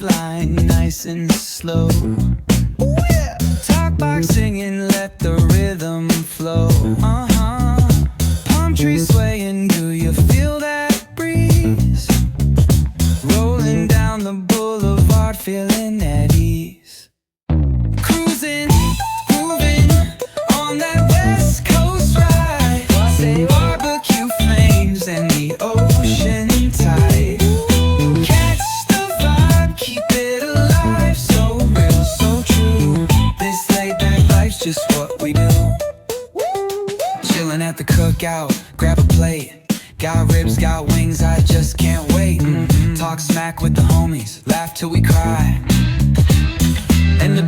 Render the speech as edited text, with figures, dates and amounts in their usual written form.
Line nice and slow. Ooh, yeah. Talk box singing, let the rhythm flow. Palm trees swaying, do you feel that breeze? Rolling down the boulevard, feeling at ease. Cruising, moving on that West Coast ride. Say barbecue flames and the ocean tide. Just what we do. Chillin' at the cookout, grab a plate. Got ribs, got wings, I just can't wait. Talk smack with the homies, laugh till we cry. And the